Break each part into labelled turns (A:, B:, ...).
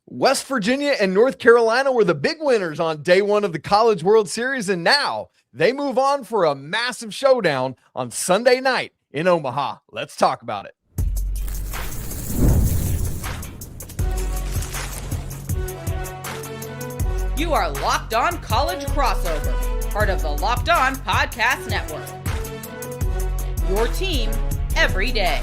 A: West Virginia and North Carolina were the big winners on day one of the College World Series, and now they move on for a massive showdown on Sunday night in Omaha. Let's talk about it.
B: You are Locked On College Crossover, part of the Locked On Podcast Network. Your team every day.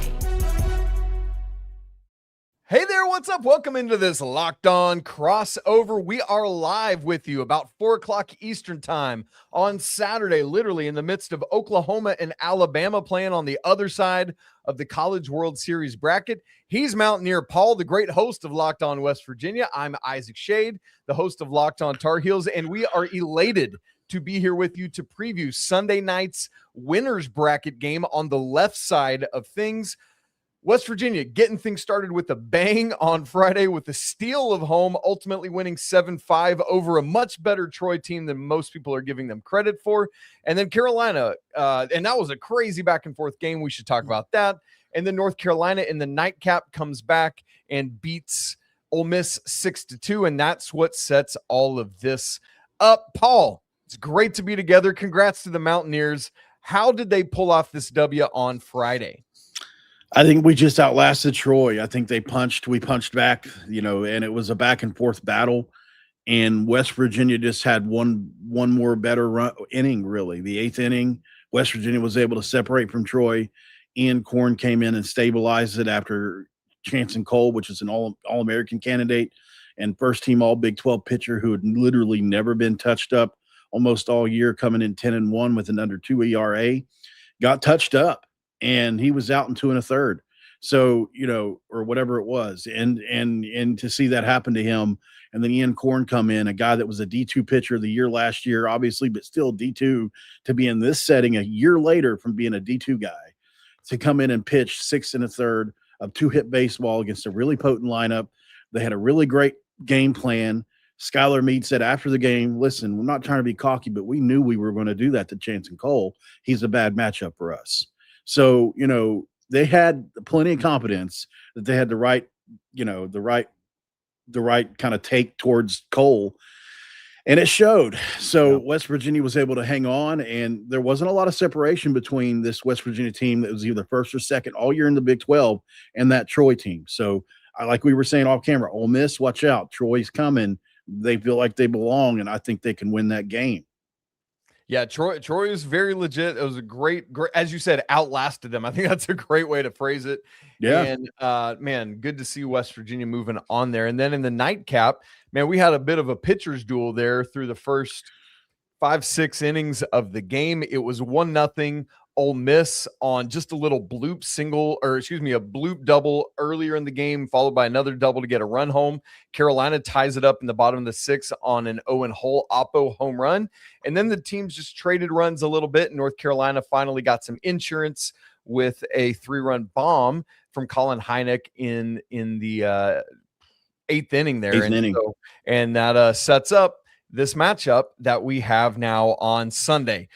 A: Hey there, what's up? Welcome into this Locked On Crossover. We are live with you about 4 o'clock Eastern time on Saturday, literally in the midst of Oklahoma and Alabama playing on the other side of the College World Series bracket. He's Mountaineer Paul, the great host of Locked On West Virginia. I'm Isaac Shade, the host of Locked On Tar Heels, and we are elated to be here with you to preview Sunday night's winners bracket game on the left side of things. West Virginia getting things started with a bang on Friday with the steal of home, ultimately winning 7-5 over a much better Troy team than most people are giving them credit for. And then Carolina, and that was a crazy back and forth game. We should talk about that. And then North Carolina in the nightcap comes back and beats Ole Miss 6-2. And that's what sets all of this up. Paul, it's great to be together. Congrats to the Mountaineers. How did they pull off this W on Friday?
C: I think we just outlasted Troy. I think we punched back, and it was a back and forth battle. And West Virginia just had one more better inning, really. The eighth inning, West Virginia was able to separate from Troy. Ian Corn came in and stabilized it after Chanson Cole, which is an All-American candidate and first-team All-Big 12 pitcher who had literally never been touched up almost all year, coming in 10-1 with an under 2 ERA, got touched up. And he was out in 2 1/3. So, or whatever it was. And to see that happen to him, and then Ian Corn come in, a guy that was a D2 pitcher of the year last year, obviously, but still D2, to be in this setting a year later from being a D2 guy, to come in and pitch 6 1/3 of 2-hit baseball against a really potent lineup. They had a really great game plan. Skylar Meade said after the game, listen, we're not trying to be cocky, but we knew we were going to do that to Chanson Cole. He's a bad matchup for us. So, they had plenty of confidence that they had the right kind of take towards Cole, and it showed. So West Virginia was able to hang on, and there wasn't a lot of separation between this West Virginia team that was either first or second all year in the Big 12 and that Troy team. So like we were saying off camera, Ole Miss, watch out. Troy's coming. They feel like they belong, and I think they can win that game.
A: Yeah, Troy is very legit. It was a great, as you said, outlasted them. I think that's a great way to phrase it.
C: Yeah.
A: And, man, good to see West Virginia moving on there. And then in the nightcap, man, we had a bit of a pitcher's duel there through the first 5-6 innings of the game. It was 1-0 Ole Miss on just a little bloop a bloop double earlier in the game, followed by another double to get a run home. Carolina ties it up in the bottom of the 6th on an Owen Hull Oppo home run. And then the teams just traded runs a little bit. North Carolina finally got some insurance with a 3-run bomb from Colin Hynek in the 8th inning there. And that sets up this matchup that we have now on Sunday.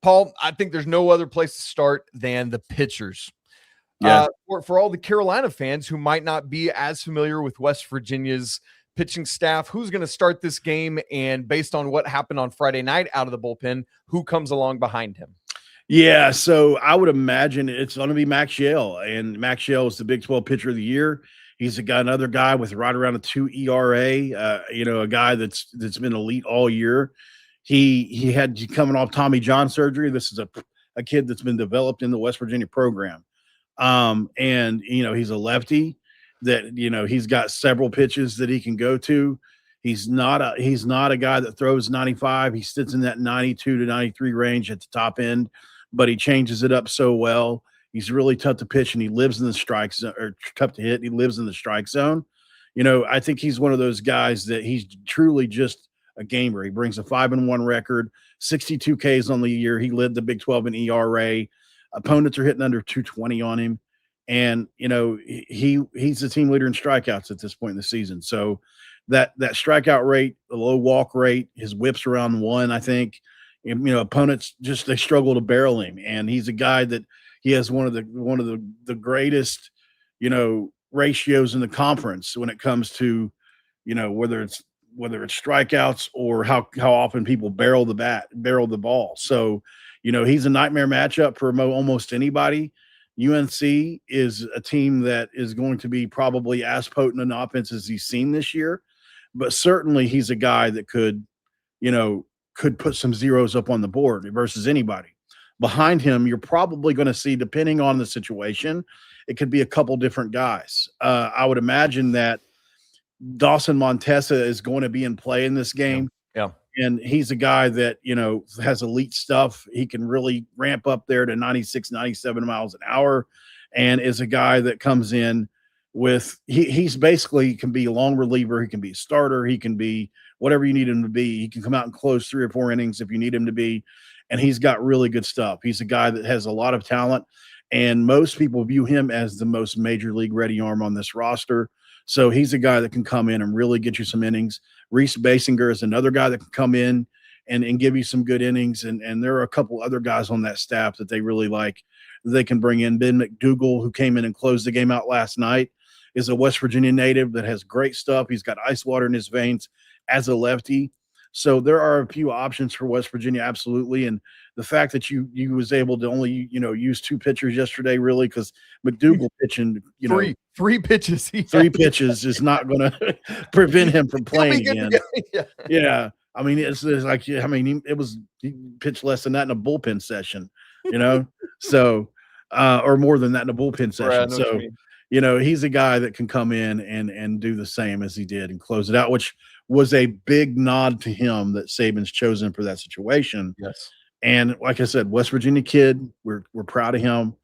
A: Paul, I think there's no other place to start than the pitchers.
C: Yeah.
A: For all the Carolina fans who might not be as familiar with West Virginia's pitching staff, who's going to start this game? And based on what happened on Friday night out of the bullpen, who comes along behind him?
C: Yeah, so I would imagine it's going to be Maxx Yehl, and Maxx Yehl is the Big 12 pitcher of the year. He's another guy with right around a 2 ERA, a guy that's been elite all year. He had coming off Tommy John surgery. This is a kid that's been developed in the West Virginia program. And he's a lefty that, he's got several pitches that he can go to. He's not a guy that throws 95. He sits in that 92 to 93 range at the top end, but he changes it up so well. He's really tough to pitch, and he lives in the strike zone, or tough to hit. He lives in the strike zone. I think he's one of those guys that he's truly just a gamer. He brings a 5-1 record, 62 Ks on the year. He led the Big 12 in ERA. Opponents are hitting under 220 on him. And, he's the team leader in strikeouts at this point in the season. So that strikeout rate, the low walk rate, his whips around 1, I think, opponents they struggle to barrel him. And he's a guy that he has one of the greatest, ratios in the conference when it comes to whether it's strikeouts or how often people barrel the ball. So, he's a nightmare matchup for almost anybody. UNC is a team that is going to be probably as potent an offense as he's seen this year, but certainly he's a guy that could put some zeros up on the board versus anybody. Behind him, you're probably going to see, depending on the situation, it could be a couple different guys. I would imagine that Dawson Montesa is going to be in play in this game.
A: Yeah.
C: And he's a guy that, has elite stuff. He can really ramp up there to 96, 97 miles an hour, and is a guy that comes in with he's basically can be a long reliever. He can be a starter. He can be whatever you need him to be. He can come out and close 3 or 4 innings if you need him to be. And he's got really good stuff. He's a guy that has a lot of talent, and most people view him as the most major league ready arm on this roster. So he's a guy that can come in and really get you some innings. Reese Basinger is another guy that can come in and give you some good innings. And there are a couple other guys on that staff that they really like. They can bring in Ben McDougal, who came in and closed the game out last night, is a West Virginia native that has great stuff. He's got ice water in his veins as a lefty. So there are a few options for West Virginia, absolutely. And the fact that you was able to only, use 2 pitchers yesterday, really, because McDougal pitching,
A: three pitches.
C: 3 pitches is not going to prevent him from playing again. Yeah. I mean, it's like, he pitched less than that in a bullpen session, so, or more than that in a bullpen session. So, he's a guy that can come in and do the same as he did and close it out, which was a big nod to him that Saban's chosen for that situation.
A: Yes.
C: And like I said, West Virginia kid, we're proud of him.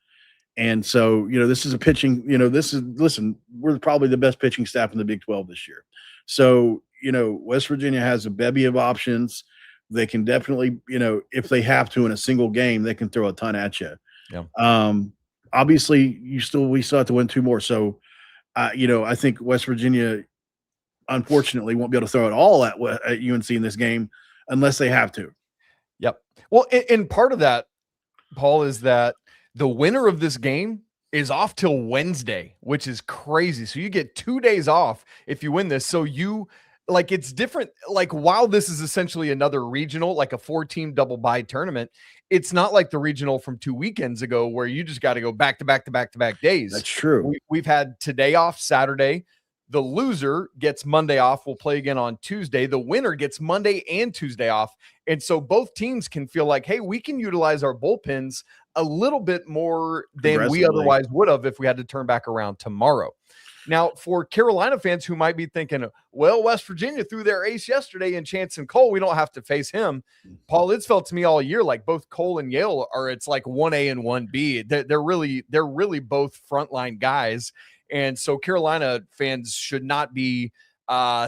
C: And so, this is a pitching, we're probably the best pitching staff in the Big 12 this year. So, West Virginia has a bevy of options. They can definitely, if they have to in a single game, they can throw a ton at you.
A: Yeah.
C: Obviously we still have to win 2 more. So, I think West Virginia, unfortunately, won't be able to throw it all at UNC in this game unless they have to.
A: Yep. Well, and part of that, Paul, is that the winner of this game is off till Wednesday, which is crazy. So you get 2 days off if you win this. So it's different. Like, while this is essentially another regional, like a 4-team double bye tournament, it's not like the regional from 2 weekends ago where you just got to go back to back to back to back days.
C: That's true.
A: We've had today off, Saturday. The loser gets Monday off. We'll play again on Tuesday. The winner gets Monday and Tuesday off. And so both teams can feel like, hey, we can utilize our bullpens a little bit more than we otherwise would have if we had to turn back around tomorrow. Now, for Carolina fans who might be thinking, well, West Virginia threw their ace yesterday in Chance and Cole, we don't have to face him. Paul, it's felt to me all year like both Cole and Yehl it's like 1A and 1B. They're really both frontline guys. And so Carolina fans should not be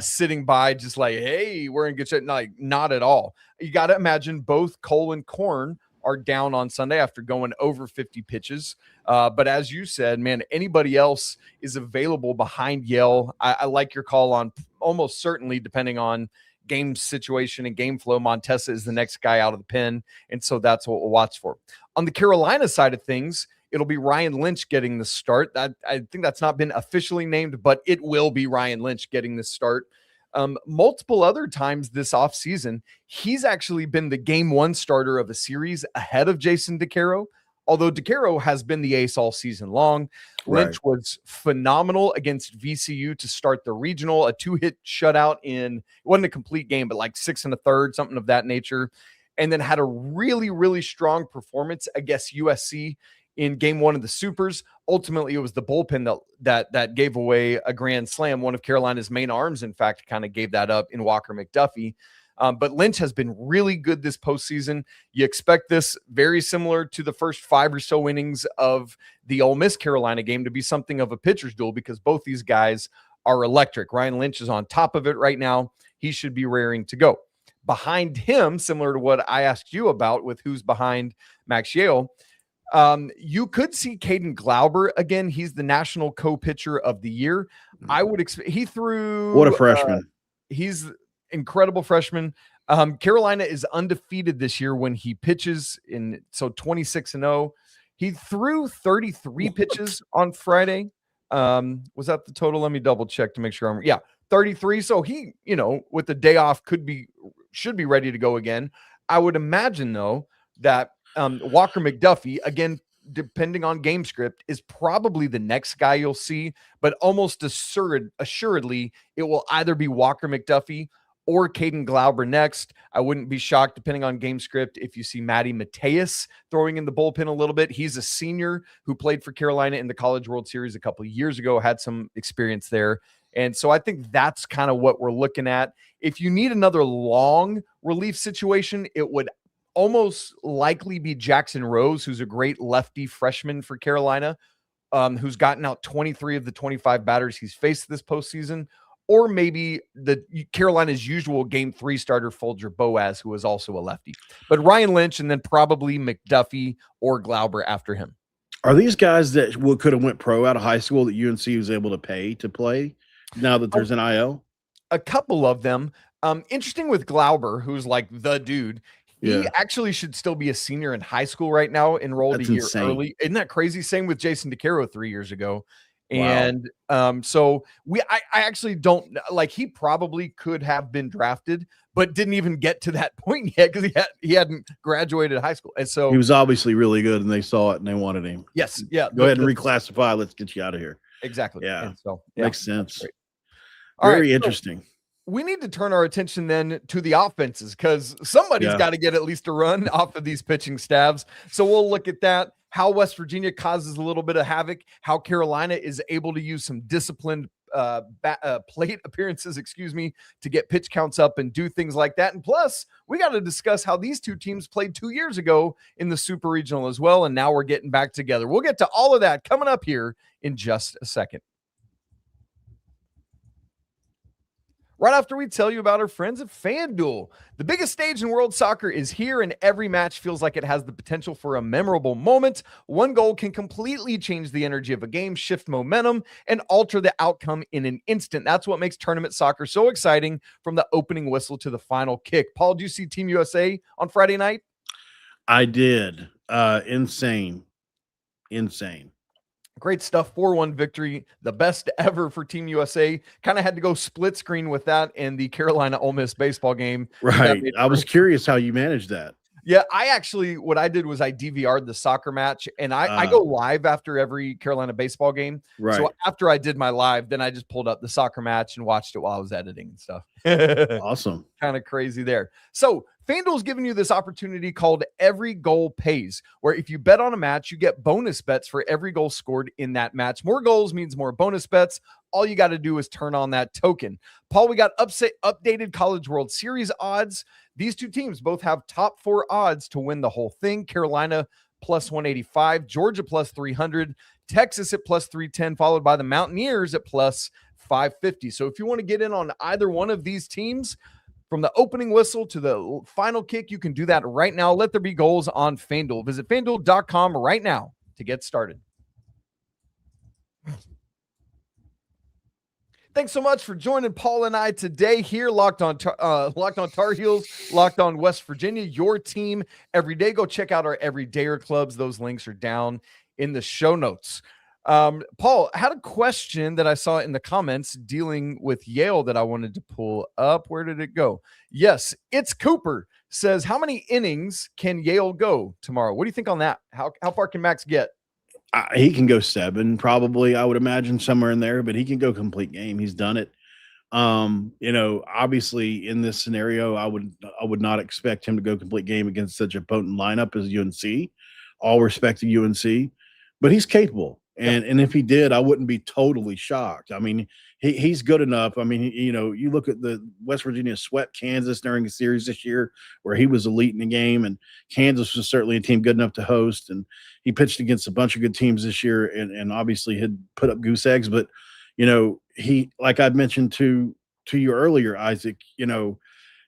A: sitting by just like, hey, we're in good shape. Not at all. You got to imagine both Cole and Korn are down on Sunday after going over 50 pitches. But as you said, man, anybody else is available behind Yehl. I like your call on almost certainly, depending on game situation and game flow, Montesa is the next guy out of the pen. And so that's what we'll watch for. On the Carolina side of things, it'll be Ryan Lynch getting the start. I think that's not been officially named, but it will be Ryan Lynch getting the start. Multiple other times this offseason, he's actually been the game 1 starter of a series ahead of Jason DeCaro, although DeCaro has been the ace all season long.
C: Right.
A: Lynch was phenomenal against VCU to start the regional, a 2-hit shutout it wasn't a complete game, but like 6 1/3, something of that nature. And then had a really, really strong performance against USC in game 1 of the Supers. Ultimately, it was the bullpen that gave away a grand slam. One of Carolina's main arms, in fact, kind of gave that up in Walker McDuffie. But Lynch has been really good this postseason. You expect this very similar to the first 5 or so innings of the Ole Miss Carolina game to be something of a pitcher's duel because both these guys are electric. Ryan Lynch is on top of it right now. He should be raring to go. Behind him, similar to what I asked you about with who's behind Maxx Yehl, you could see Caden Glauber again. He's the national co-pitcher of the year. I would expect he threw.
C: What a freshman!
A: He's incredible freshman. Carolina is undefeated this year when he pitches so 26-0. He threw 33 pitches on Friday. Was that the total? Let me double check to make sure 33. So he, with the day off should be ready to go again. I would imagine though that Walker McDuffie, again, depending on game script, is probably the next guy you'll see, but almost assuredly it will either be Walker McDuffie or Caden Glauber next. I wouldn't be shocked, depending on game script, if you see Matty Mateus throwing in the bullpen a little bit. He's a senior who played for Carolina in the College World Series a couple of years ago, had some experience there. And so I think that's kind of what we're looking at. If you need another long relief situation, it would almost likely be Jackson Rose, who's a great lefty freshman for Carolina, who's gotten out 23 of the 25 batters he's faced this postseason. Or maybe the Carolina's usual game 3 starter, Folger Boaz, who is also a lefty. But Ryan Lynch, and then probably McDuffie or Glauber after him.
C: Are these guys that could have went pro out of high school that UNC was able to pay to play now that there's an IL?
A: A couple of them. Interesting with Glauber, who's like the dude. He actually should still be a senior in high school right now, enrolled a year early. Isn't that crazy? Same with Jason DeCaro 3 years ago. And so I actually don't like, he probably could have been drafted, but didn't even get to that point yet because he hadn't graduated high school. And so
C: he was obviously really good and they saw it and they wanted him.
A: Yes. Yeah.
C: Go ahead and reclassify. Let's get you out of here.
A: Exactly.
C: Yeah.
A: And so
C: makes sense.
A: Very
C: interesting.
A: So we need to turn our attention then to the offenses because somebody's got to get at least a run off of these pitching staffs. So we'll look at that. How West Virginia causes a little bit of havoc, how Carolina is able to use some disciplined plate appearances, to get pitch counts up and do things like that. And plus, we got to discuss how these two teams played 2 years ago in the Super Regional as well, and now we're getting back together. We'll get to all of that coming up here in just a second. Right after we tell you about our friends at FanDuel. The biggest stage in world soccer is here, and every match feels like it has the potential for a memorable moment. One goal can completely change the energy of a game, shift momentum, and alter the outcome in an instant. That's what makes tournament soccer so exciting, from the opening whistle to the final kick. Paul, did you see Team USA on Friday night?
C: I did. Insane.
A: Great stuff. 4-1 victory, the best ever for Team USA. Kind of had to go split screen with that in the Carolina Ole Miss baseball game.
C: Right. I was curious how you managed that.
A: Yeah, what I did was I DVR'd the soccer match, and I go live after every Carolina baseball game.
C: Right.
A: So after I did my live, then I just pulled up the soccer match and watched it while I was editing and stuff.
C: Awesome.
A: Kind of crazy there. So FanDuel's giving you this opportunity called Every Goal Pays, where if you bet on a match, you get bonus bets for every goal scored in that match. More goals means more bonus bets. All you got to do is turn on that token. Paul, we got updated College World Series odds. These two teams both have top 4 odds to win the whole thing. Carolina plus 185, Georgia plus 300, Texas at plus 310, followed by the Mountaineers at plus 550. So if you want to get in on either one of these teams, from the opening whistle to the final kick, you can do that right now. Let there be goals on FanDuel. Visit FanDuel.com right now to get started. Thanks so much for joining Paul and I today here, Locked on Tar Heels, Locked on West Virginia, your team every day. Go check out our everydayer clubs. Those links are down in the show notes. Paul, I had a question that I saw in the comments dealing with Yehl that I wanted to pull up. Where did it go? Yes, it's Cooper. Says, how many innings can Yehl go tomorrow? What do you think on that? How far can Maxx get?
C: He can go 7, probably, I would imagine, somewhere in there, but he can go complete game. He's done it. Obviously in this scenario, I would not expect him to go complete game against such a potent lineup as UNC. All respect to UNC, but he's capable. And if he did, I wouldn't be totally shocked. I mean, he's good enough. I mean, you look at the West Virginia swept Kansas during the series this year where he was elite in the game, and Kansas was certainly a team good enough to host. And he pitched against a bunch of good teams this year and obviously had put up goose eggs. But, he, like I'd mentioned to you earlier, Isaac,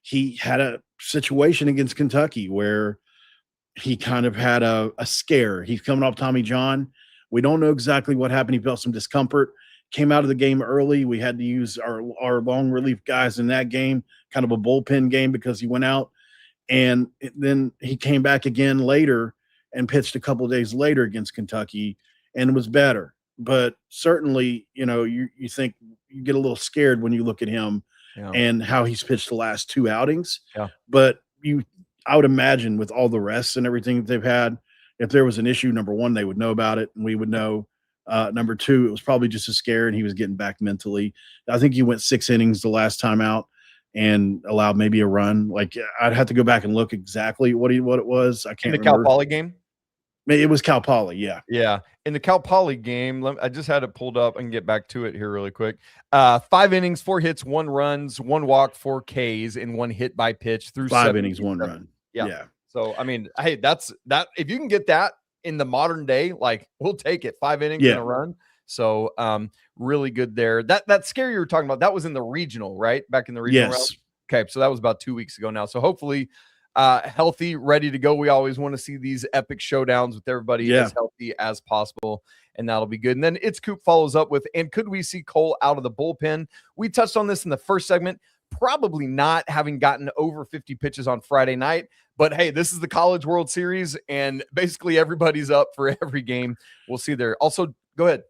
C: he had a situation against Kentucky where he kind of had a scare. He's coming off Tommy John. We don't know exactly what happened. He felt some discomfort, came out of the game early. We had to use our long relief guys in that game, kind of a bullpen game because he went out. And then he came back again later and pitched a couple of days later against Kentucky and was better. but certainly, you think you get a little scared when you look at him
A: Yeah.
C: and how he's pitched the last 2 outings.
A: Yeah.
C: But I would imagine with all the rests and everything that they've had, if there was an issue, number one, they would know about it and we would know. Number two, it was probably just a scare and he was getting back mentally. I think he went 6 innings the last time out and allowed maybe a run. Like, I'd have to go back and look exactly what it was. I can't
A: In the
C: remember.
A: Cal Poly game?
C: It was Cal Poly, yeah.
A: Yeah. In the Cal Poly game, I just had it pulled up. I can get back to it here really quick. 5 innings, 4 hits, 1 runs, 1 walk, 4 Ks, and 1 hit by pitch through
C: 5
A: 7
C: innings, 1 run.
A: Yeah. So, I mean, hey, that's that. If you can get that in the modern day, like, we'll take it. 5 innings and a run. So, really good there. That scare you were talking about, that was in the regional, right? Back in the regional round? Okay, so that was about 2 weeks ago now. So hopefully healthy, ready to go. We always want to see these epic showdowns with everybody as healthy as possible, and that'll be good. And then It's Coop follows up with, and could we see Cole out of the bullpen? We touched on this in the first segment. Probably not, having gotten over 50 pitches on Friday night. But hey, this is the College World Series, and basically everybody's up for every game. We'll see there. Also, go ahead.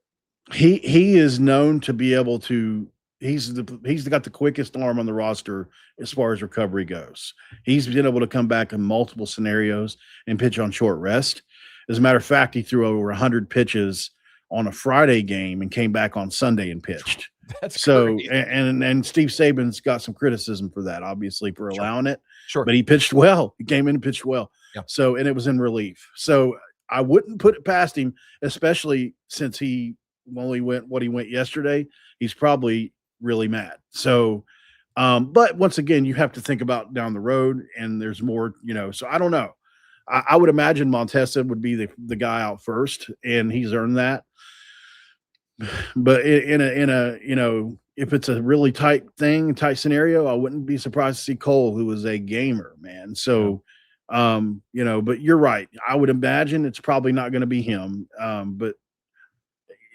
C: He is known to be able to. He's got the quickest arm on the roster as far as recovery goes. He's been able to come back in multiple scenarios and pitch on short rest. As a matter of fact, he threw over 100 pitches on a Friday game and came back on Sunday and pitched.
A: That's
C: so
A: crazy.
C: and Steve Saban's got some criticism for that, obviously, for allowing it.
A: Sure.
C: But he pitched well. He came in and pitched well.
A: Yeah.
C: So, and it was in relief. So I wouldn't put it past him, especially since he only went what he went yesterday. He's probably really mad. So, but once again, you have to think about down the road, and there's more, so I don't know. I would imagine Montesa would be the guy out first, and he's earned that. But in a if it's a really tight scenario, I wouldn't be surprised to see Cole, who is a gamer, man. So, but you're right. I would imagine it's probably not going to be him, but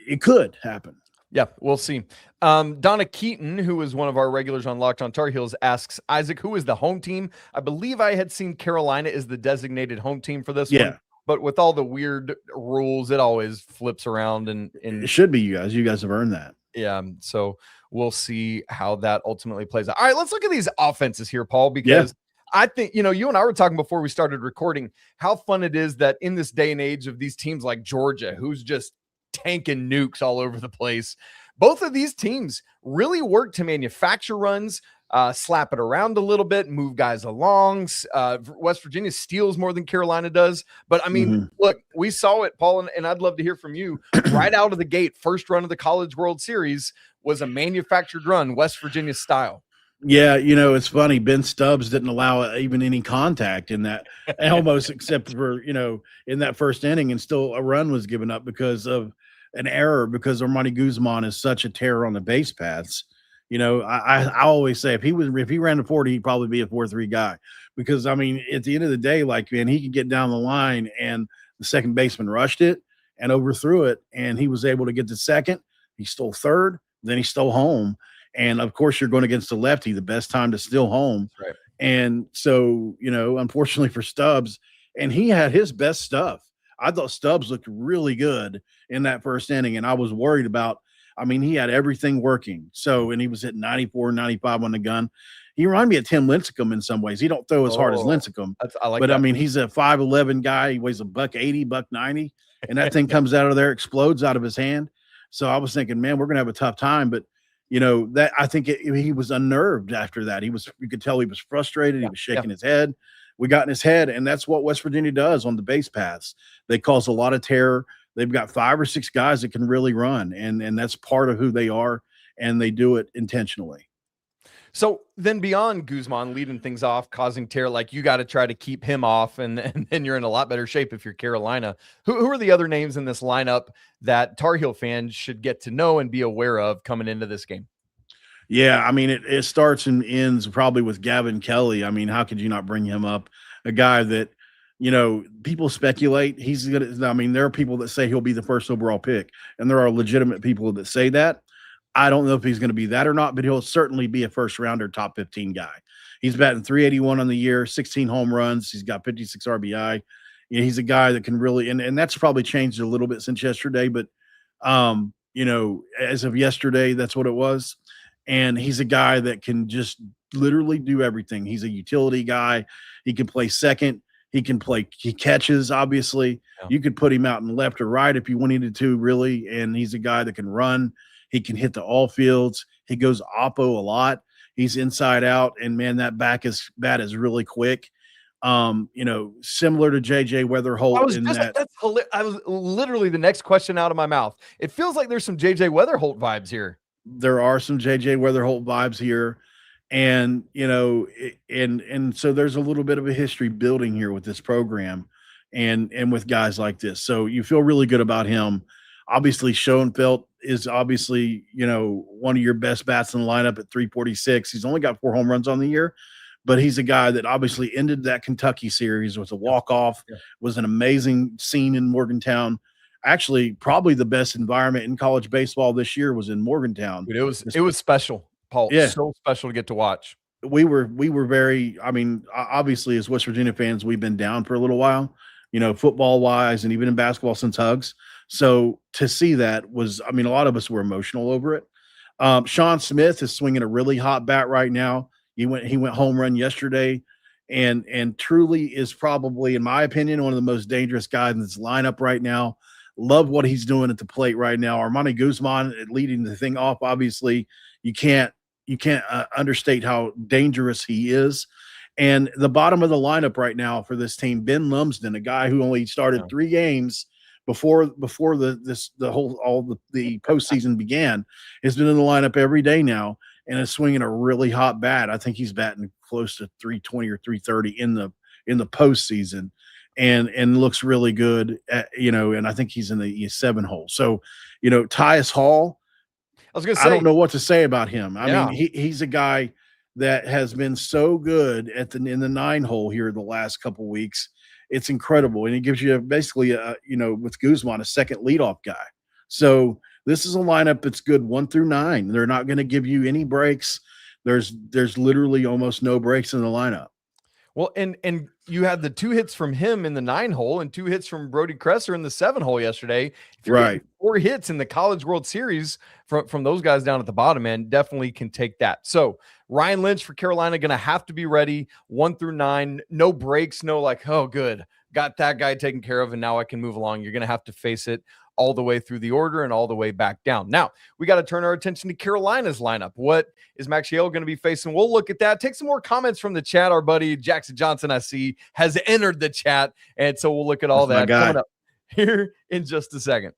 C: it could happen.
A: Yeah, we'll see. Donna Keaton, who is one of our regulars on Locked on Tar Heels, asks, Isaac, who is the home team? I believe I had seen Carolina is the designated home team for this one. But with all the weird rules, it always flips around. And
C: it should be you guys. You guys have earned that.
A: Yeah, so we'll see how that ultimately plays out. All right, let's look at these offenses here, Paul, because I think, you and I were talking before we started recording how fun it is that in this day and age of these teams like Georgia, who's just tanking nukes all over the place, both of these teams really work to manufacture runs, slap it around a little bit, move guys along. West Virginia steals more than Carolina does. But I mean, look, we saw it, Paul, and I'd love to hear from you. Right out of the gate, first run of the College World Series was a manufactured run, West Virginia style.
C: Yeah, it's funny. Ben Stubbs didn't allow even any contact in that, almost except for, in that first inning, and still a run was given up because of an error, because Armani Guzman is such a terror on the base paths. I always say if he ran the 40, he'd probably be a 4-3 guy, because I mean, at the end of the day, like, man, he could get down the line, and the second baseman rushed it and overthrew it, and he was able to get to second. He stole third, then he stole home. And of course, you're going against the lefty, the best time to steal home.
A: Right.
C: And so, unfortunately for Stubbs, and he had his best stuff. I thought Stubbs looked really good in that first inning, and I was worried about, he had everything working. So, and he was hitting 94, 95 on the gun. He reminded me of Tim Lincecum in some ways. He don't throw as hard as Lincecum, but he's a 5'11" guy. He weighs $180, $190, and that thing comes out of there, explodes out of his hand. So I was thinking, man, we're going to have a tough time. But that I think he was unnerved after that. You could tell he was frustrated. He was shaking his head. We got in his head, and that's what West Virginia does on the base paths. They cause a lot of terror. They've got 5 or 6 guys that can really run, and that's part of who they are, and they do it intentionally.
A: So then beyond Guzman leading things off, causing terror, like, you got to try to keep him off, and then you're in a lot better shape if you're Carolina. Who are the other names in this lineup that Tar Heel fans should get to know and be aware of coming into this game?
C: Yeah, it starts and ends probably with Gavin Kelly. How could you not bring him up? A guy that, people speculate he's going to, there are people that say he'll be the first overall pick, and there are legitimate people that say that. I don't know if he's going to be that or not, but he'll certainly be a first rounder, top 15 guy. He's batting .381 on the year, 16 home runs. He's got 56 RBI. He's a guy that can really, and that's probably changed a little bit since yesterday, but As of yesterday, that's what it was. And he's a guy that can just literally do everything. He's a utility guy. He can play second. He catches, obviously.
A: Yeah.
C: You could put him out in left or right if you wanted to, really. And he's a guy that can run. He can hit the all fields. He goes oppo a lot. He's inside out. And man, that bat is really quick. Similar to JJ Weatherholt.
A: I was literally the next question out of my mouth. It feels like there's some JJ Weatherholt vibes here.
C: There are some JJ Weatherholt vibes here. And, and so there's a little bit of a history building here with this program and with guys like this. So you feel really good about him. Obviously, Schoenfeld is obviously, one of your best bats in the lineup at 346. He's only got 4 home runs on the year, but he's a guy that obviously ended that Kentucky series with a walk-off. Yeah. Was an amazing scene in Morgantown. Actually, probably the best environment in college baseball this year was in Morgantown.
A: Dude, it was special, Paul. Yeah. So special to get to watch.
C: We were very, obviously as West Virginia fans, we've been down for a little while, football wise and even in basketball since Hugs. So to see that was, a lot of us were emotional over it. Sean Smith is swinging a really hot bat right now. He went home run yesterday and truly is probably, in my opinion, one of the most dangerous guys in this lineup right now. Love what he's doing at the plate right now. Armani Guzman leading the thing off. Obviously, you can't understate how dangerous he is. And the bottom of the lineup right now for this team, Ben Lumsden, a guy who only started 3 games before the postseason began, has been in the lineup every day now and is swinging a really hot bat. I think he's batting close to 320 or 330 in the postseason. And looks really good, and I think he's in the 7 hole. So, Tyus Hall,
A: I was going to say,
C: I don't know what to say about him. I mean, he's a guy that has been so good in the 9 hole here the last couple weeks. It's incredible. And he gives you basically, with Guzman, a second leadoff guy. So this is a lineup that's good 1 through 9. They're not going to give you any breaks. There's literally almost no breaks in the lineup.
A: Well, and you had the 2 hits from him in the 9 hole and 2 hits from Brody Kresser in the 7 hole yesterday. If you're
C: right.
A: 4 hits in the College World Series from those guys down at the bottom, man, definitely can take that. So Ryan Lynch for Carolina going to have to be ready 1 through 9. No breaks, no like, oh, good. Got that guy taken care of, and now I can move along. You're going to have to face it all the way through the order and all the way back down. Now, we got to turn our attention to Carolina's lineup. What is Maxx Yehl going to be facing? We'll look at that. Take some more comments from the chat. Our buddy Jackson Johnson, I see, has entered the chat, and so we'll look at all that coming up here in just a second.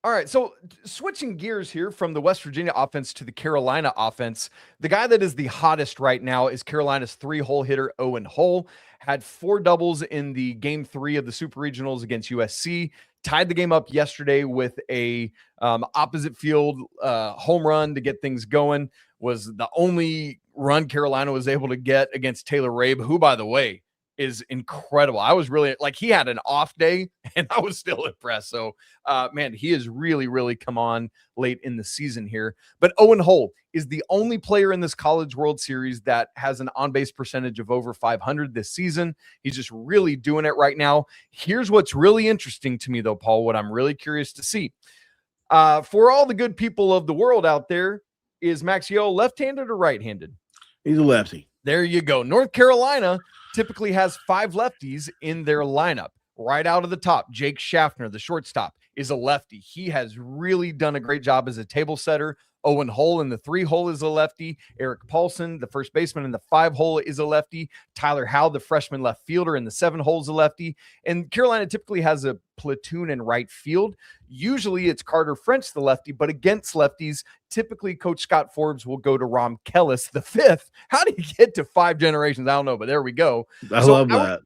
A: All right, so switching gears here from the West Virginia offense to the Carolina offense, the guy that is the hottest right now is Carolina's 3-hole hitter, Owen Hull. Had 4 doubles in the Game 3 of the Super Regionals against USC. Tied the game up yesterday with a opposite field home run to get things going. Was the only run Carolina was able to get against Taylor Rabe, who, by the way, is incredible. I was really he had an off day and I was still impressed. So, man, he has really, really come on late in the season here. But Owen Hull is the only player in this College World Series that has an on-base percentage of over 500 this season. He's just really doing it right now. Here's what's really interesting to me, though, Paul, what I'm really curious to see. For all the good people of the world out there, is Maxx Yehl left-handed or right-handed?
C: He's a lefty.
A: There you go. North Carolina typically has 5 lefties in their lineup. Right out of the top, Jake Schaffner, the shortstop, is a lefty. He has really done a great job as a table setter. Owen Hull in the 3-hole is a lefty. Eric Paulson, the first baseman in the 5-hole, is a lefty. Tyler Howe, the freshman left fielder in the 7-hole, is a lefty. And Carolina typically has a platoon in right field. Usually it's Carter French, the lefty, but against lefties, typically Coach Scott Forbes will go to Rom Kellis, the 5th. How do you get to 5 generations? I don't know, but there we go.
C: I love that.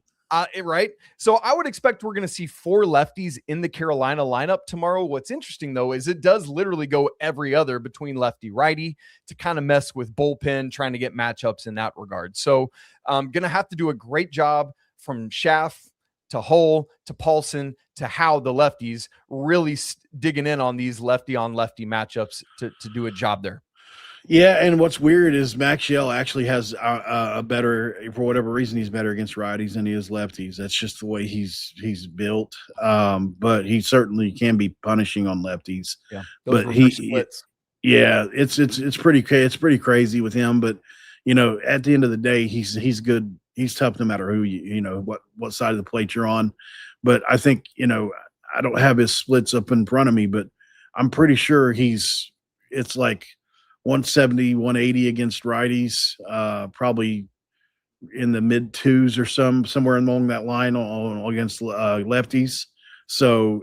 A: Right. So I would expect we're going to see 4 lefties in the Carolina lineup tomorrow. What's interesting, though, is it does literally go every other between lefty righty to kind of mess with bullpen, trying to get matchups in that regard. So I'm going to have to do a great job from Schaff to Hull to Paulson to Howe, the lefties, really digging in on these lefty on lefty matchups to do a job there.
C: Yeah, and what's weird is Maxx Yehl actually has a better, for whatever reason, he's better against righties than he is lefties. That's just the way he's built. But he certainly can be punishing on lefties.
A: Yeah, those
C: But
A: reverse splits.
C: yeah, it's pretty crazy with him. But at the end of the day, he's good. He's tough no matter who what side of the plate you're on. But I think I don't have his splits up in front of me, but I'm pretty sure it's like 170, 180 against righties, probably in the mid twos or somewhere along that line against lefties. So,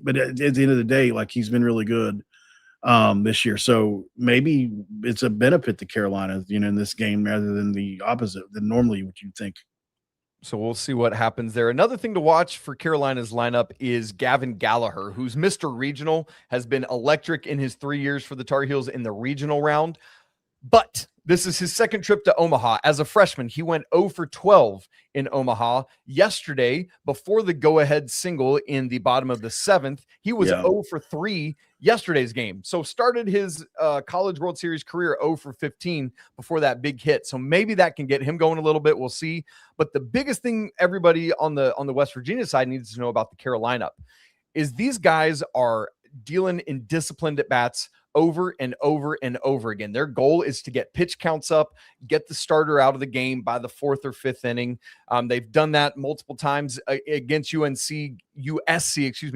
C: but at the end of the day, like he's been really good this year. So maybe it's a benefit to Carolina, in this game rather than the opposite than normally what you'd think.
A: So we'll see what happens there. Another thing to watch for Carolina's lineup is Gavin Gallagher, who's Mr. Regional, has been electric in his 3 years for the Tar Heels in the regional round. But this is his second trip to Omaha. As a freshman, he went 0 for 12 in Omaha. Yesterday, before the go-ahead single in the bottom of the seventh, he was 0 for 3 yesterday's game. So started his College World Series career 0 for 15 before that big hit. So maybe that can get him going a little bit. We'll see. But the biggest thing everybody on the West Virginia side needs to know about the Carolina is these guys are dealing in disciplined at bats over and over and over again. Their goal is to get pitch counts up, get the starter out of the game by the fourth or fifth inning. They've done that multiple times against USC,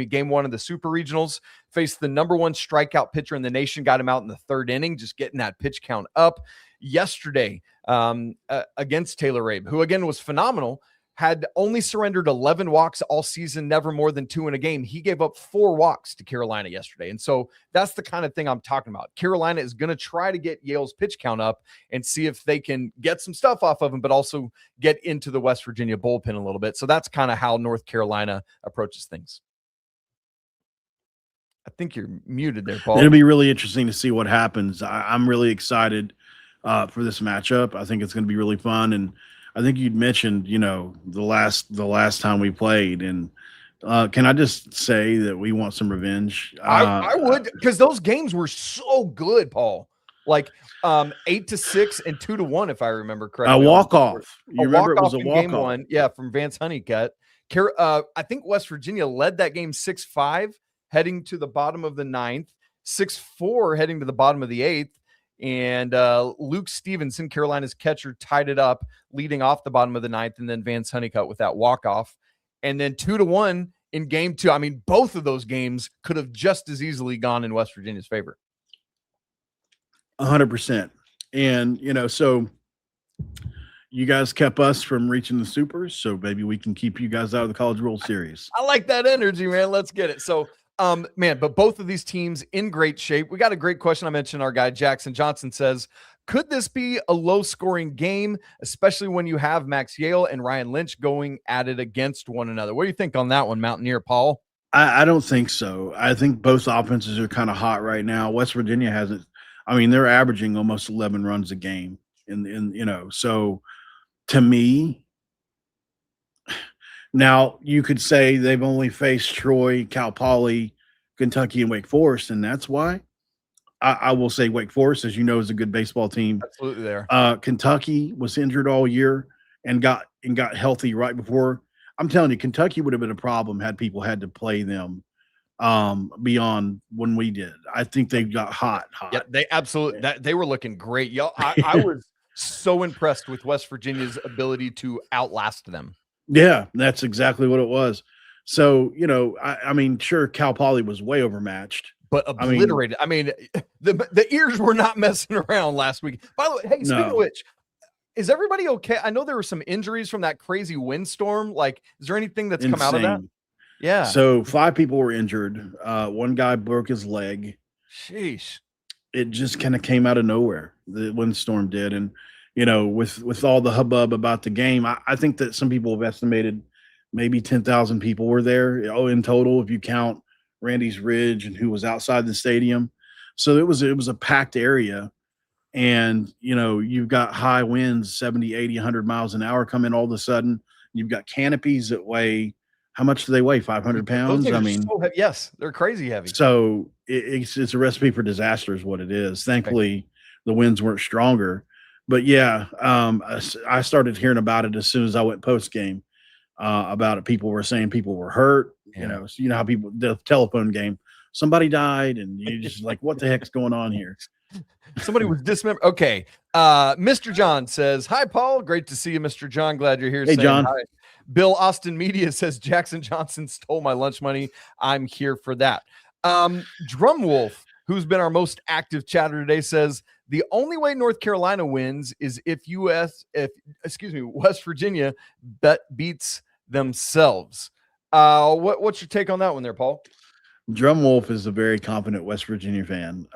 A: game one of the Super Regionals. Faced the number one strikeout pitcher in the nation, got him out in the third inning, just getting that pitch count up. Yesterday, against Taylor Rabe, who again was phenomenal, had only surrendered 11 walks all season, never more than 2 in a game. He gave up 4 walks to Carolina yesterday. And so that's the kind of thing I'm talking about. Carolina is going to try to get Yale's pitch count up and see if they can get some stuff off of him, but also get into the West Virginia bullpen a little bit. So that's kind of how North Carolina approaches things. I think you're muted there, Paul.
C: It'll be really interesting to see what happens. I'm really excited for this matchup. I think it's going to be really fun. And I think you'd mentioned, the last time we played, and can I just say that we want some revenge?
A: I would, because those games were so good, Paul. Like 8-6 and 2-1, if I remember correctly.
C: A walk off. You remember it was a walk off.
A: Game one, yeah, from Vance Honeycutt. I think West Virginia led that game 6-5, heading to the bottom of the ninth, 6-4 heading to the bottom of the eighth. And Luke Stevenson, Carolina's catcher, tied it up, leading off the bottom of the ninth, and then Vance Honeycutt with that walk-off. And then 2-1 in game two. I mean, both of those games could have just as easily gone in West Virginia's favor.
C: 100%. And, so you guys kept us from reaching the supers, so maybe we can keep you guys out of the College World Series.
A: I like that energy, man. Let's get it. So, but both of these teams in great shape. We got a great question. I mentioned our guy Jackson Johnson says, could this be a low-scoring game, especially when you have Maxx Yehl and Ryan Lynch going at it against one another? What do you think on that one, Mountaineer Paul?
C: I don't think so. I think both offenses are kind of hot right now. West Virginia hasn't. I mean, they're averaging almost 11 runs a game, so to me. Now, you could say they've only faced Troy, Cal Poly, Kentucky, and Wake Forest, and that's why. I will say Wake Forest, as you know, is a good baseball team.
A: Absolutely there.
C: Kentucky was injured all year and got healthy right before. I'm telling you, Kentucky would have been a problem had people had to play them beyond when we did. I think they got hot.
A: Yeah, they absolutely they were looking great. Y'all, I was so impressed with West Virginia's ability to outlast them.
C: Yeah, that's exactly what it was. So, I mean, sure, Cal Poly was way overmatched.
A: But obliterated. I mean, the ears were not messing around last week. By the way, hey, speaking of which, is everybody okay? I know there were some injuries from that crazy windstorm. Like, is there anything that's come out of that? Yeah. So 5 people were injured. One guy broke his leg. Sheesh.
C: It just kind of came out of nowhere. The windstorm did. And, with all the hubbub about the game, I think that some people have estimated maybe 10,000 people were there in total, if you count Randy's Ridge and who was outside the stadium. So it was a packed area. And, you've got high winds, 70, 80, 100 miles an hour coming all of a sudden. You've got canopies that weigh, how much do they weigh? 500 pounds? I mean,
A: so heavy. Yes, they're crazy heavy.
C: So it's a recipe for disaster is what it is. Thankfully, the winds weren't stronger. But yeah, I started hearing about it as soon as I went post game about it. People were saying people were hurt.
A: Yeah.
C: So you know how people the telephone game, somebody died, and you just like, what the heck's going on here?
A: Somebody was dismembered. Okay. Mr. John says, "Hi, Paul. Great to see you, Mr. John. Glad you're here."
C: Hey, John.
A: Hi. Bill Austin Media says, "Jackson Johnson stole my lunch money. I'm here for that." Drumwolf, who's been our most active chatter today, says the only way North Carolina wins is if West Virginia beats themselves. What's your take on that one there, Paul?
C: Drumwolf is a very confident West Virginia fan.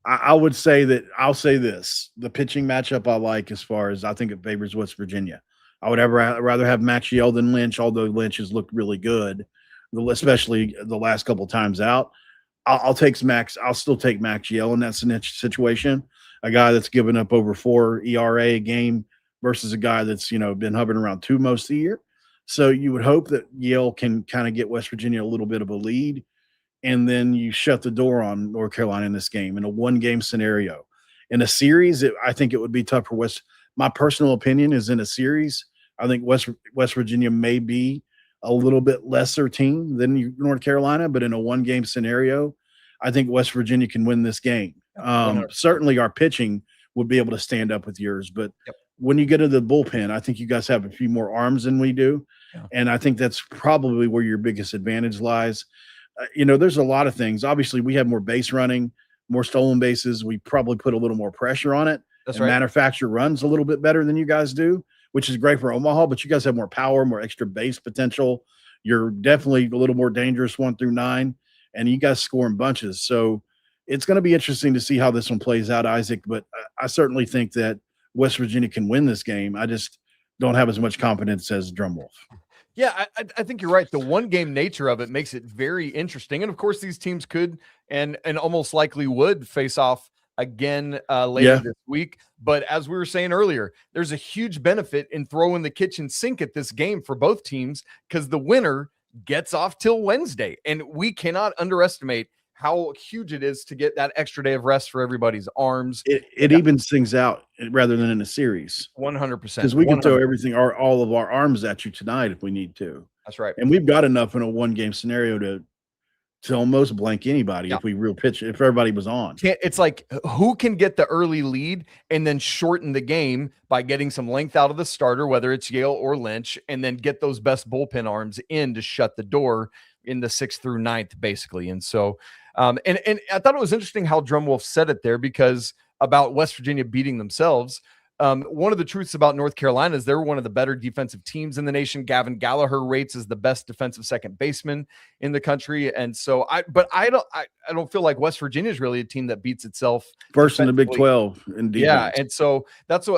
C: I would say that I'll say this: the pitching matchup I like, as far as I think it favors West Virginia. I would rather have Maxx Yehl than Lynch, although Lynch has looked really good, especially the last couple of times out. I'll still take Maxx Yehl in that situation. A guy that's given up over 4 ERA a game versus a guy that's been hovering around 2 most of the year. So you would hope that Yale can kind of get West Virginia a little bit of a lead, and then you shut the door on North Carolina in this game in a 1-game scenario. In a series, I think it would be tough for West. My personal opinion is in a series, I think West Virginia may be a little bit lesser team than North Carolina, but in a 1-game scenario, I think West Virginia can win this game. Certainly our pitching would be able to stand up with yours, but when you get to the bullpen, I think you guys have a few more arms than we do. Yeah. And I think that's probably where your biggest advantage lies. There's a lot of things. Obviously, we have more base running, more stolen bases. We probably put a little more pressure on it. That's right. Manufacture runs a little bit better than you guys do, which is great for Omaha, but you guys have more power, more extra base potential. You're definitely a little more dangerous 1 through 9, and you guys score in bunches. So it's going to be interesting to see how this one plays out, Isaac, but I certainly think that West Virginia can win this game. I just don't have as much confidence as Drumwolf.
A: Yeah, I think you're right. The 1-game nature of it makes it very interesting. And of course, these teams could and almost likely would face off again later this week. But as we were saying earlier, there's a huge benefit in throwing the kitchen sink at this game for both teams, because the winner gets off till Wednesday. And we cannot underestimate how huge it is to get that extra day of rest for everybody's arms.
C: It evens things out rather than in a series.
A: 100%.
C: Because we can throw all of our arms at you tonight if we need to.
A: That's right.
C: And we've got enough in a 1-game scenario to almost blank anybody if we if everybody was on.
A: It's like, who can get the early lead and then shorten the game by getting some length out of the starter, whether it's Yale or Lynch, and then get those best bullpen arms in to shut the door in the 6th through 9th, basically. And so, and I thought it was interesting how Drumwolf said it there, because about West Virginia beating themselves. One of the truths about North Carolina is they're one of the better defensive teams in the nation. Gavin Gallagher rates as the best defensive second baseman in the country. And so I don't feel like West Virginia is really a team that beats itself
C: first in the Big 12 in defense.
A: Yeah. And so that's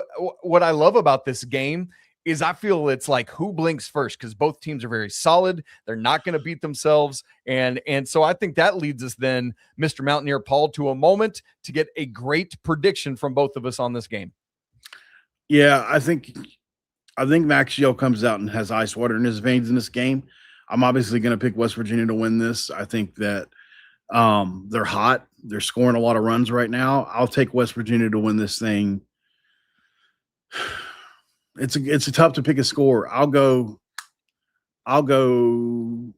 A: what I love about this game is I feel it's like who blinks first, because both teams are very solid. They're not going to beat themselves. And so I think that leads us then, Mr. Mountaineer Paul, to a moment to get a great prediction from both of us on this game.
C: Yeah, I think Maxx Yehl comes out and has ice water in his veins in this game. I'm obviously going to pick West Virginia to win this. I think that they're hot. They're scoring a lot of runs right now. I'll take West Virginia to win this thing. It's a tough to pick a score. I'll go 7-5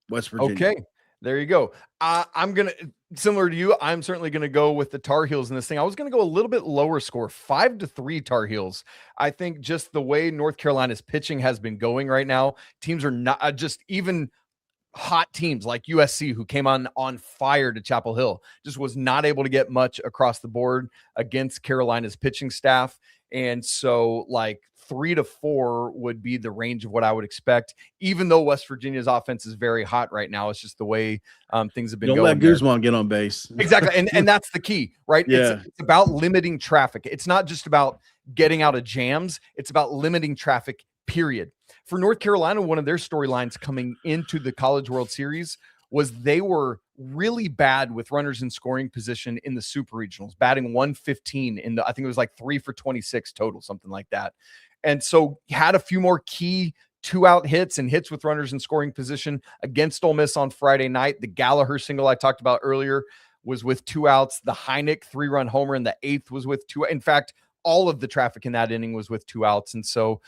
C: West Virginia.
A: Okay. There you go. I'm going to, similar to you, I'm certainly going to go with the Tar Heels in this thing. I was going to go a little bit lower score, 5-3 Tar Heels. I think just the way North Carolina's pitching has been going right now, teams are not just even hot teams like USC, who came on fire to Chapel Hill, just was not able to get much across the board against Carolina's pitching staff. And so 3-4 would be the range of what I would expect, even though West Virginia's offense is very hot right now. It's just the way things have been going.
C: Don't let Guzman get on base.
A: Exactly. And that's the key, right?
C: Yeah.
A: It's about limiting traffic. It's not just about getting out of jams. It's about limiting traffic, period. For North Carolina, one of their storylines coming into the College World Series was they were really bad with runners in scoring position in the super regionals, batting 115 I think it was 3 for 26 total, something like that. And so had a few more key 2-out hits and hits with runners in scoring position against Ole Miss on Friday night. The Gallagher single I talked about earlier was with 2 outs. The Heineck 3-run homer in the 8th was with 2. In fact, all of the traffic in that inning was with 2 outs. And so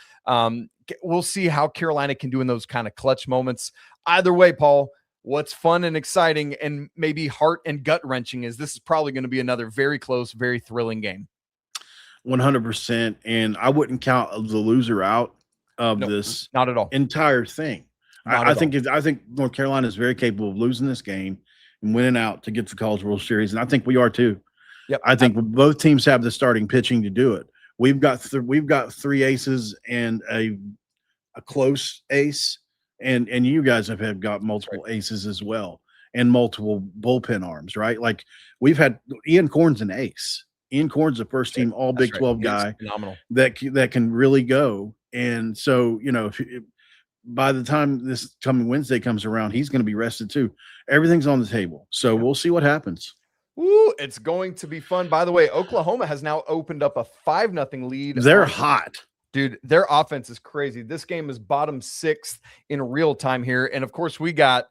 A: we'll see how Carolina can do in those kind of clutch moments. Either way, Paul, what's fun and exciting and maybe heart and gut wrenching is this is probably going to be another very close, very thrilling game.
C: 100%. And I wouldn't count the loser out of this
A: not at all
C: entire thing. I think North Carolina is very capable of losing this game and winning out to get to the College World Series. And I think we are too.
A: Yep.
C: I think both teams have the starting pitching to do it. We've got 3 aces and a close ace. And you guys have got multiple aces as well and multiple bullpen arms, right? Like we've had Ian Korn's an ace. Ian Korn's a first team all Big 12 guy
A: phenomenal.
C: that can really go. And so, by the time this coming Wednesday comes around, he's going to be rested too. Everything's on the table. So we'll see what happens.
A: Ooh, it's going to be fun. By the way, Oklahoma has now opened up a 5-0 lead.
C: They're hot.
A: Dude, their offense is crazy. This game is bottom 6th in real time here. And of course, we got,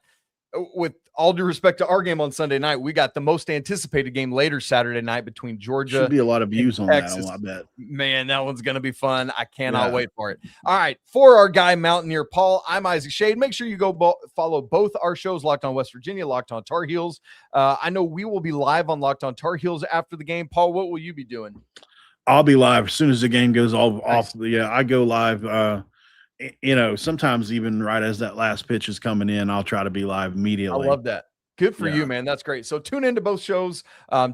A: with all due respect to our game on Sunday night, we got the most anticipated game later Saturday night between Georgia.
C: Should be a lot of views on
A: Texas.
C: that, I bet.
A: Man, that one's going to be fun. I cannot wait for it. All right. For our guy, Mountaineer Paul, I'm Isaac Shade. Make sure you go follow both our shows, Locked on West Virginia, Locked on Tar Heels. I know we will be live on Locked on Tar Heels after the game. Paul, what will you be doing?
C: I'll be live as soon as the game goes off. Yeah, I go live. Sometimes even right as that last pitch is coming in, I'll try to be live immediately.
A: I love that. Good for you, man. That's great. So tune into both shows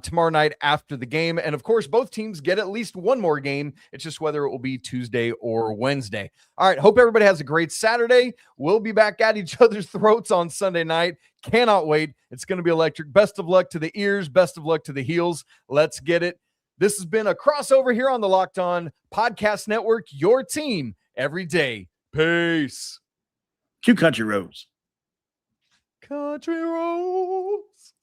A: tomorrow night after the game. And of course, both teams get at least one more game. It's just whether it will be Tuesday or Wednesday. All right. Hope everybody has a great Saturday. We'll be back at each other's throats on Sunday night. Cannot wait. It's going to be electric. Best of luck to the ears. Best of luck to the heels. Let's get it. This has been a crossover here on the Locked On Podcast Network, your team every day. Peace.
C: Cue Country Roads.
A: Country Roads.